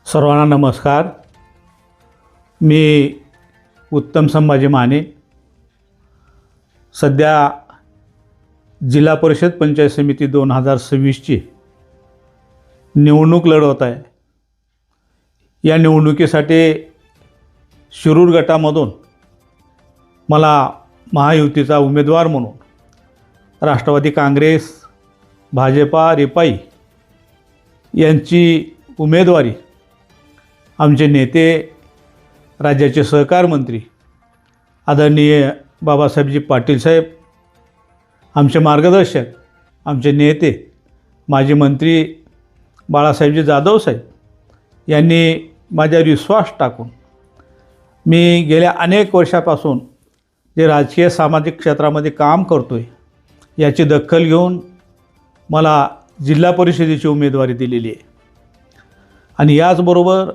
सर्वांना नमस्कार। मी उत्तम संभाजी माने सध्या जिल्हा परिषद पंचायत समिती 2026ची निवडणूक लढवत आहे। या निवडणुकीसाठी शिरूर गटामधून मला महायुतीचा उमेदवार म्हणून राष्ट्रवादी काँग्रेस, भाजपा, रिपाई यांची उमेदवारी आमचे नेते, राज्याचे सहकार मंत्री आदरणीय बाबासाहेबजी पाटील साहेब, आमचे मार्गदर्शक, आमचे नेते माजी मंत्री बाळासाहेबजी जाधव साहेब यांनी माझ्यावर विश्वास टाकून मी गेल्या अनेक वर्षापासून जे राजकीय सामाजिक क्षेत्रामध्ये काम करतो आहे याची दखल घेऊन मला जिल्हा परिषदेची उमेदवारी दिलेली आहे। आणि याचबरोबर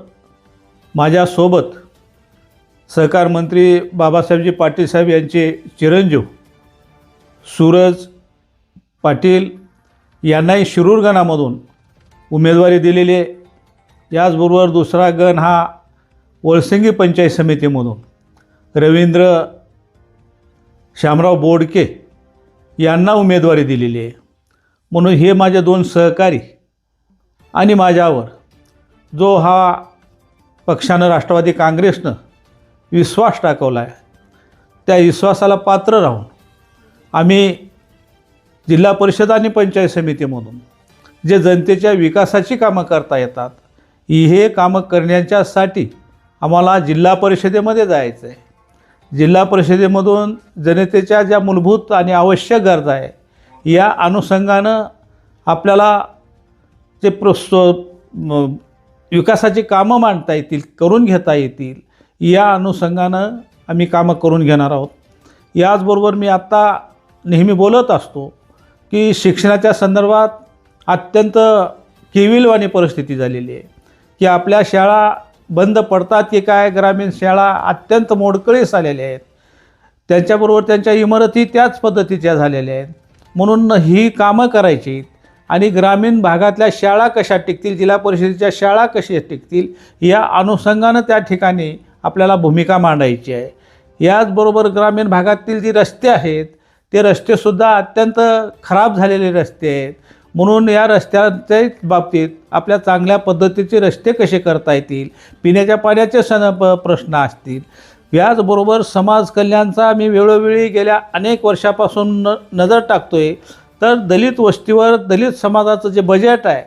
माझ्यासोबत सहकार मंत्री बाबासाहेबजी पाटील साहेब यांचे चिरंजीव सूरज पाटील यांनाही शिरूर गणामधून उमेदवारी दिलेली आहे। याचबरोबर दुसरा गण हा वळसंगी पंचायत समितीमधून रवींद्र शामराव बोडके यांना उमेदवारी दिलेली आहे। म्हणून हे माझे दोन सहकारी आणि माझ्यावर जो हा पक्षानं राष्ट्रवादी काँग्रेसनं विश्वास टाकवला आहे त्या विश्वासाला पात्र राहून आम्ही जिल्हा परिषद आणि पंचायत समितीमधून जे जनतेच्या विकासाची कामं करता येतात हे कामं करण्याच्यासाठी आम्हाला जिल्हा परिषदेमध्ये जायचं आहे। जिल्हा परिषदेमधून जनतेच्या ज्या मूलभूत आणि आवश्यक गरजा आहे या अनुषंगानं आपल्याला जे विकासाची कामं मांडता येतील, करून घेता येतील या अनुषंगानं आम्ही कामं करून घेणार आहोत। याचबरोबर मी आत्ता नेहमी बोलत असतो की शिक्षणाच्या संदर्भात अत्यंत केविलवाणी परिस्थिती झालेली आहे की आपल्या शाळा बंद पडतात की काय, ग्रामीण शाळा अत्यंत मोडकळीस आलेल्या आहेत, त्यांच्याबरोबर त्यांच्या इमारती त्याच पद्धतीच्या झालेल्या आहेत। म्हणून ही कामं करायची आणि ग्रामीण भागातल्या शाळा कशा टिकतील, जिल्हा परिषदेच्या शाळा कशा टिकतील या अनुषंगानं त्या ठिकाणी आपल्याला भूमिका मांडायची आहे। याचबरोबर ग्रामीण भागातील जी रस्ते आहेत ते रस्तेसुद्धा अत्यंत खराब झालेले रस्ते आहेत। म्हणून या रस्त्यांच्या बाबतीत आपल्या चांगल्या पद्धतीचे रस्ते कसे करता येतील, पिण्याच्या पाण्याचे प्रश्न असतील। याचबरोबर समाज कल्याणचा मी वेळोवेळी गेल्या अनेक वर्षापासून नजर टाकतो आहे तर दलित वस्तीवर दलित समाजाचं जे बजेट आहे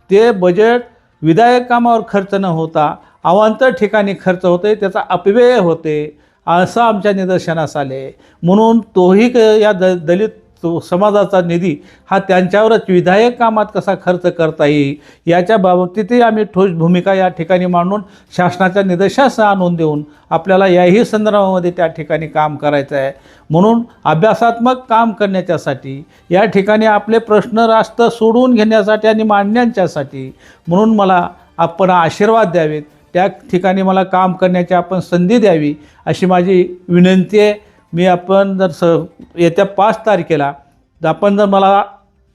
ते बजेट विधायक कामावर खर्च न होता अवांतर ठिकाणी खर्च होते, त्याचा अपव्यय होते असं आमच्या निदर्शनास आले। म्हणून तोही या दलित समाजाचा निधी हा त्यांच्यावरच विधायक कामात कसा खर्च करता येईल याच्या बाबतीतही आम्ही ठोस भूमिका या ठिकाणी मांडून शासनाच्या निदर्शनास आणून देऊन आपल्याला याही संदर्भामध्ये त्या ठिकाणी काम करायचं आहे। म्हणून अभ्यासात्मक काम करण्याच्यासाठी या ठिकाणी आपले प्रश्न रास्त सोडवून घेण्यासाठी आणि मांडण्याच्यासाठी म्हणून मला आपण आशीर्वाद द्यावेत, त्या ठिकाणी मला काम करण्याची आपण संधी द्यावी अशी माझी विनंती आहे। मी आपण जर येत्या 5 तारखेला आपण जर मला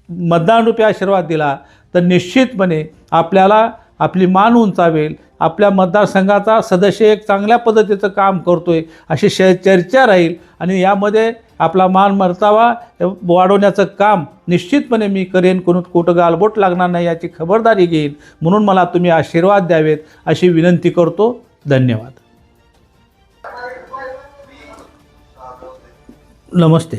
मतदानरूपी आशीर्वाद दिला तर निश्चितपणे आपल्याला आपली मान उंचावेल, आपल्या मतदारसंघाचा सदस्य एक चांगल्या पद्धतीचं काम करतोय अशी चर्चा राहील आणि यामध्ये आपला मान मर्तबा वाढवण्याचं काम निश्चितपणे मी करेन, कुठं गालबोट लागणार नाही याची खबरदारी घेईन। म्हणून मला तुम्ही आशीर्वाद द्यावेत अशी विनंती करतो। धन्यवाद। नमस्ते।